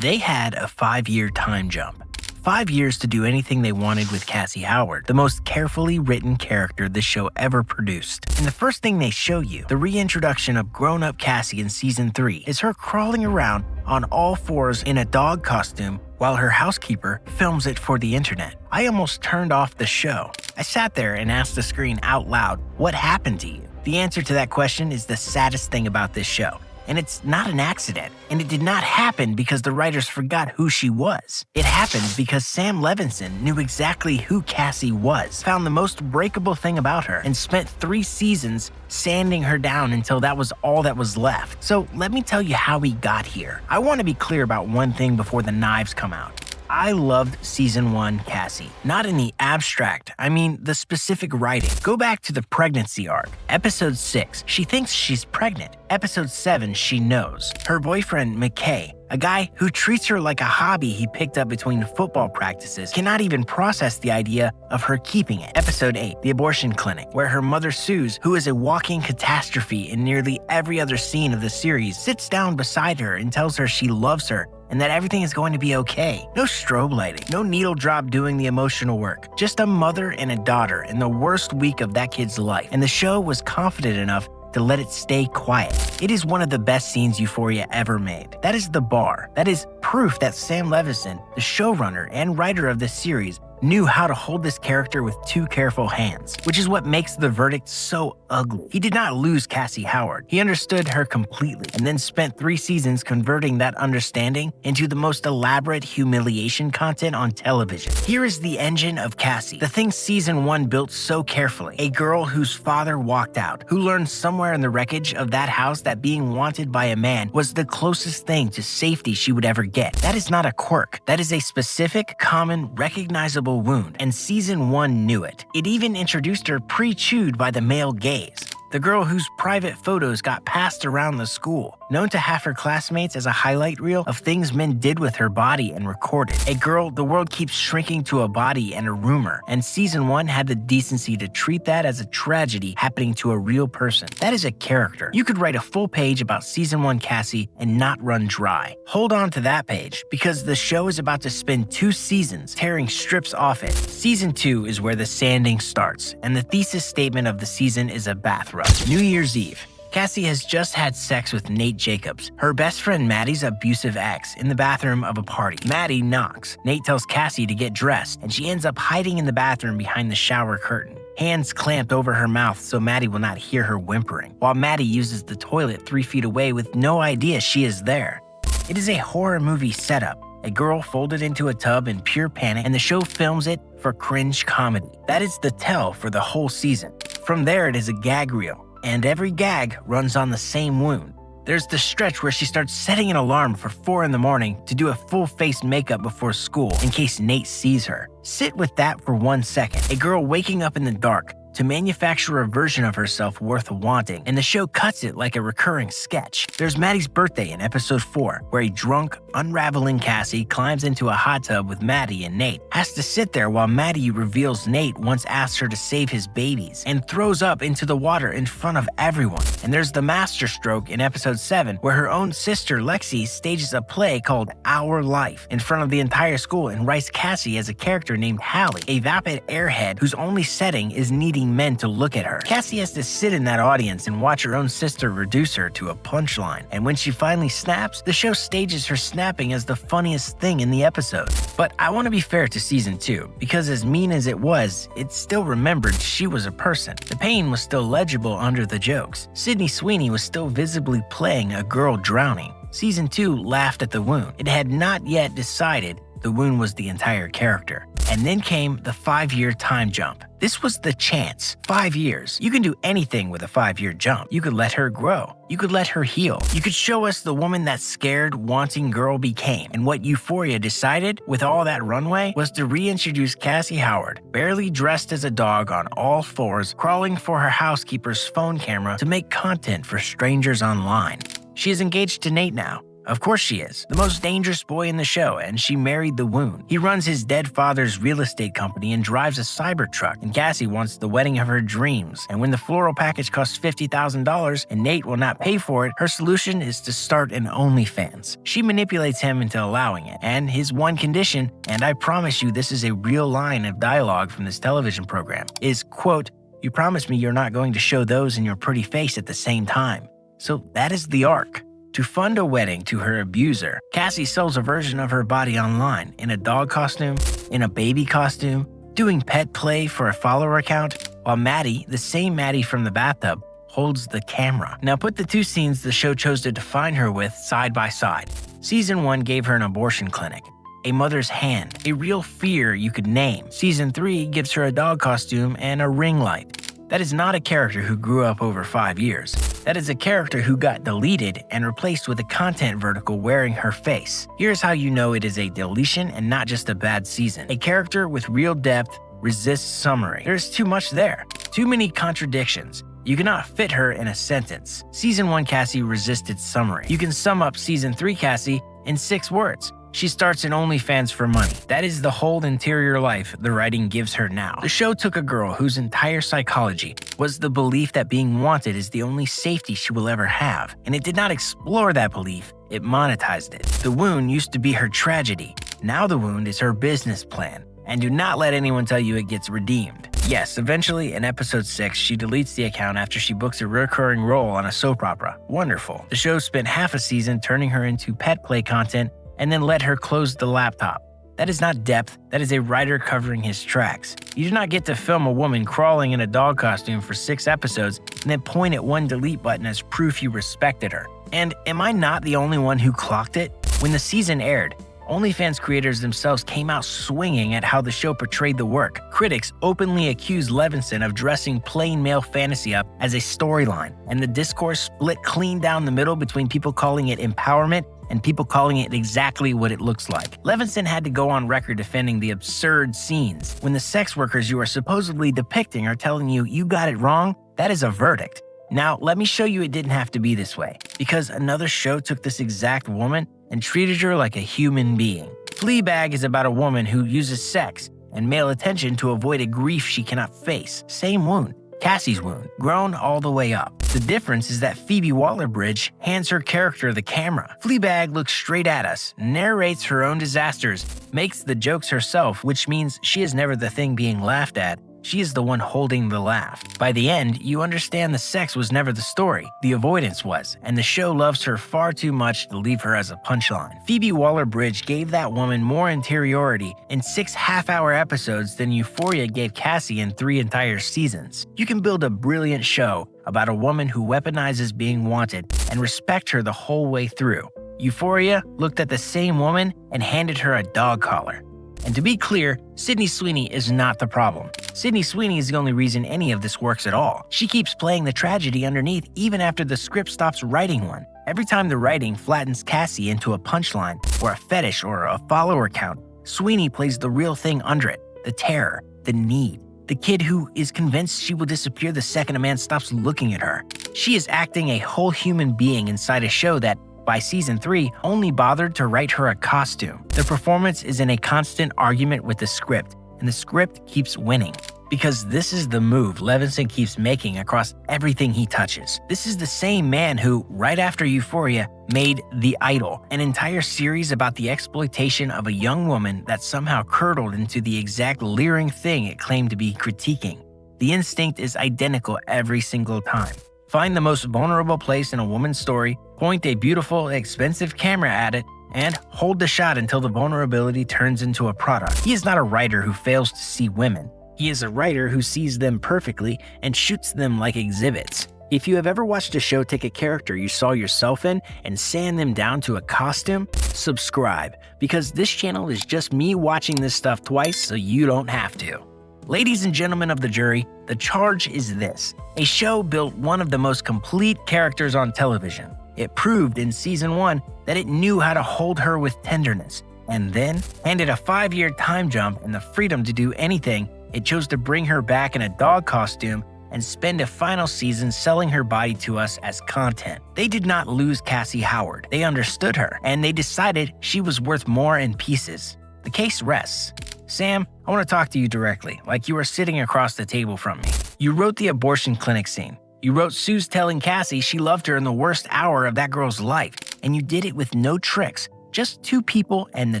They had a 5-year time jump. 5 years to do anything they wanted with Cassie Howard, the most carefully written character the show ever produced. And the first thing they show you, the reintroduction of grown-up Cassie in Season 3, is her crawling around on all fours in a dog costume while her housekeeper films it for the internet. I almost turned off the show. I sat there and asked the screen out loud, what happened to you? The answer to that question is the saddest thing about this show. And it's not an accident. And it did not happen because the writers forgot who she was. It happened because Sam Levinson knew exactly who Cassie was, found the most breakable thing about her, and spent 3 seasons sanding her down until that was all that was left. So let me tell you how we got here. I want to be clear about one thing before the knives come out. I loved Season 1 Cassie. Not in the abstract, I mean the specific writing. Go back to the pregnancy arc. Episode 6, she thinks she's pregnant. Episode 7, she knows. Her boyfriend, McKay, a guy who treats her like a hobby he picked up between football practices, cannot even process the idea of her keeping it. Episode 8, the abortion clinic, where her mother Suze, who is a walking catastrophe in nearly every other scene of the series, sits down beside her and tells her she loves her and that everything is going to be okay. No strobe lighting, no needle drop doing the emotional work. Just a mother and a daughter in the worst week of that kid's life. And the show was confident enough to let it stay quiet. It is one of the best scenes Euphoria ever made. That is the bar. That is proof that Sam Levinson, the showrunner and writer of this series, knew how to hold this character with 2 careful hands, which is what makes the verdict so ugly. He did not lose Cassie Howard. He understood her completely and then spent 3 seasons converting that understanding into the most elaborate humiliation content on television. Here is the engine of Cassie, the thing Season 1 built so carefully. A girl whose father walked out, who learned somewhere in the wreckage of that house that being wanted by a man was the closest thing to safety she would ever get. That is not a quirk. That is a specific, common, recognizable wound, and Season 1 knew it. It even introduced her pre-chewed by the male gaze. The girl whose private photos got passed around the school, known to half her classmates as a highlight reel of things men did with her body and recorded. A girl the world keeps shrinking to a body and a rumor, and Season 1 had the decency to treat that as a tragedy happening to a real person. That is a character. You could write a full page about Season 1 Cassie and not run dry. Hold on to that page, because the show is about to spend 2 seasons tearing strips off it. Season 2 is where the sanding starts, and the thesis statement of the season is a bathroom. New Year's Eve. Cassie has just had sex with Nate Jacobs, her best friend Maddie's abusive ex, in the bathroom of a party. Maddie knocks. Nate tells Cassie to get dressed, and she ends up hiding in the bathroom behind the shower curtain, hands clamped over her mouth so Maddie will not hear her whimpering, while Maddie uses the toilet 3 feet away with no idea she is there. It is a horror movie setup. A girl folded into a tub in pure panic, and the show films it for cringe comedy. That is the tell for the whole season. From there, it is a gag reel, and every gag runs on the same wound. There's the stretch where she starts setting an alarm for 4 in the morning to do a full face makeup before school in case Nate sees her. Sit with that for 1 second. A girl waking up in the dark to manufacture a version of herself worth wanting, and the show cuts it like a recurring sketch. There's Maddie's birthday in episode 4, where a drunk, unraveling Cassie climbs into a hot tub with Maddie and Nate, has to sit there while Maddie reveals Nate once asked her to save his babies, and throws up into the water in front of everyone. And there's the masterstroke in episode 7, where her own sister Lexi stages a play called Our Life in front of the entire school and writes Cassie as a character named Hallie, a vapid airhead whose only setting is needing men to look at her. Cassie has to sit in that audience and watch her own sister reduce her to a punchline, and when she finally snaps, the show stages her snapping as the funniest thing in the episode. But I want to be fair to Season 2, because as mean as it was, it still remembered she was a person. The pain was still legible under the jokes. Sydney Sweeney was still visibly playing a girl drowning. Season 2 laughed at the wound. It had not yet decided the wound was the entire character. And then came the 5-year time jump. This was the chance. 5 years. You can do anything with a 5-year jump. You could let her grow. You could let her heal. You could show us the woman that scared, wanting girl became. And what Euphoria decided, with all that runway, was to reintroduce Cassie Howard, barely dressed as a dog on all fours, crawling for her housekeeper's phone camera to make content for strangers online. She is engaged to Nate now, Of course she is. The most dangerous boy in the show, and she married the Wound. He runs his dead father's real estate company and drives a Cybertruck, and Cassie wants the wedding of her dreams. And when the floral package costs $50,000 and Nate will not pay for it, her solution is to start an OnlyFans. She manipulates him into allowing it, and his one condition, and I promise you this is a real line of dialogue from this television program, is, quote, "You promise me you're not going to show those in your pretty face at the same time." So that is the arc. To fund a wedding to her abuser, Cassie sells a version of her body online, in a dog costume, in a baby costume, doing pet play for a follower account, while Maddie, the same Maddie from the bathtub, holds the camera. Now put the two scenes the show chose to define her with side by side. Season 1 gave her an abortion clinic, a mother's hand, a real fear you could name. Season 3 gives her a dog costume and a ring light. That is not a character who grew up over 5 years. That is a character who got deleted and replaced with a content vertical wearing her face. Here's how you know it is a deletion and not just a bad season. A character with real depth resists summary. There's too much there. Too many contradictions. You cannot fit her in a sentence. Season 1 Cassie resisted summary. You can sum up Season 3 Cassie in 6 words. She starts an OnlyFans for money. That is the whole interior life the writing gives her now. The show took a girl whose entire psychology was the belief that being wanted is the only safety she will ever have, and it did not explore that belief, it monetized it. The wound used to be her tragedy. Now the wound is her business plan. And do not let anyone tell you it gets redeemed. Yes, eventually in episode 6, she deletes the account after she books a recurring role on a soap opera. Wonderful. The show spent half a season turning her into pet play content and then let her close the laptop. That is not depth, that is a writer covering his tracks. You do not get to film a woman crawling in a dog costume for 6 episodes and then point at one delete button as proof you respected her. And am I not the only one who clocked it? When the season aired, OnlyFans creators themselves came out swinging at how the show portrayed the work. Critics openly accused Levinson of dressing plain male fantasy up as a storyline, and the discourse split clean down the middle between people calling it empowerment and people calling it exactly what it looks like. Levinson had to go on record defending the absurd scenes. When the sex workers you are supposedly depicting are telling you you got it wrong, that is a verdict. Now, let me show you it didn't have to be this way, because another show took this exact woman and treated her like a human being. Fleabag is about a woman who uses sex and male attention to avoid a grief she cannot face. Same wound, Cassie's wound, grown all the way up. The difference is that Phoebe Waller-Bridge hands her character the camera. Fleabag looks straight at us, narrates her own disasters, makes the jokes herself, which means she is never the thing being laughed at. She is the one holding the laugh. By the end, you understand the sex was never the story, the avoidance was, and the show loves her far too much to leave her as a punchline. Phoebe Waller-Bridge gave that woman more interiority in 6 half-hour episodes than Euphoria gave Cassie in 3 entire seasons. You can build a brilliant show about a woman who weaponizes being wanted and respect her the whole way through. Euphoria looked at the same woman and handed her a dog collar. And to be clear, Sydney Sweeney is not the problem. Sydney Sweeney is the only reason any of this works at all. She keeps playing the tragedy underneath even after the script stops writing one. Every time the writing flattens Cassie into a punchline, or a fetish, or a follower count, Sweeney plays the real thing under it, the terror, the need. The kid who is convinced she will disappear the second a man stops looking at her. She is acting a whole human being inside a show that, by season 3, only bothered to write her a costume. The performance is in a constant argument with the script, and the script keeps winning. Because this is the move Levinson keeps making across everything he touches. This is the same man who, right after Euphoria, made The Idol, an entire series about the exploitation of a young woman that somehow curdled into the exact leering thing it claimed to be critiquing. The instinct is identical every single time. Find the most vulnerable place in a woman's story, point a beautiful, expensive camera at it, and hold the shot until the vulnerability turns into a product. He is not a writer who fails to see women. He is a writer who sees them perfectly and shoots them like exhibits. If you have ever watched a show take a character you saw yourself in and sand them down to a costume, subscribe, because this channel is just me watching this stuff twice so you don't have to. Ladies and gentlemen of the jury, the charge is this. A show built one of the most complete characters on television. It proved in season 1 that it knew how to hold her with tenderness, and then handed a 5-year time jump and the freedom to do anything. It chose to bring her back in a dog costume and spend a final season selling her body to us as content. They did not lose Cassie Howard. They understood her, and they decided she was worth more in pieces. The case rests. Sam, I want to talk to you directly, like you were sitting across the table from me. You wrote the abortion clinic scene. You wrote Sue's telling Cassie she loved her in the worst hour of that girl's life, and you did it with no tricks, just two people and the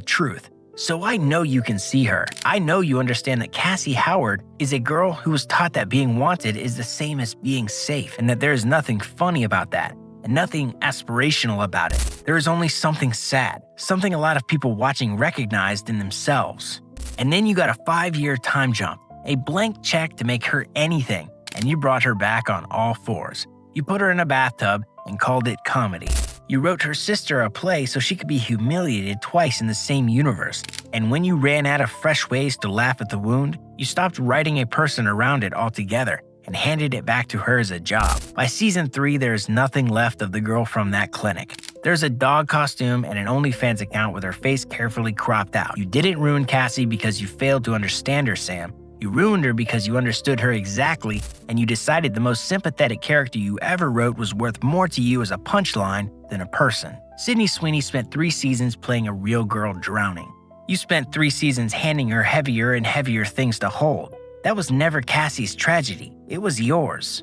truth. So I know you can see her. I know you understand that Cassie Howard is a girl who was taught that being wanted is the same as being safe, and that there is nothing funny about that, and nothing aspirational about it. There is only something sad, something a lot of people watching recognized in themselves. And then you got a 5-year time jump, a blank check to make her anything, and you brought her back on all fours. You put her in a bathtub and called it comedy. You wrote her sister a play so she could be humiliated twice in the same universe. And when you ran out of fresh ways to laugh at the wound, you stopped writing a person around it altogether and handed it back to her as a job. By season 3, there is nothing left of the girl from that clinic. There's a dog costume and an OnlyFans account with her face carefully cropped out. You didn't ruin Cassie because you failed to understand her, Sam. You ruined her because you understood her exactly, and you decided the most sympathetic character you ever wrote was worth more to you as a punchline than a person. Sydney Sweeney spent 3 seasons playing a real girl drowning. You spent 3 seasons handing her heavier and heavier things to hold. That was never Cassie's tragedy. It was yours.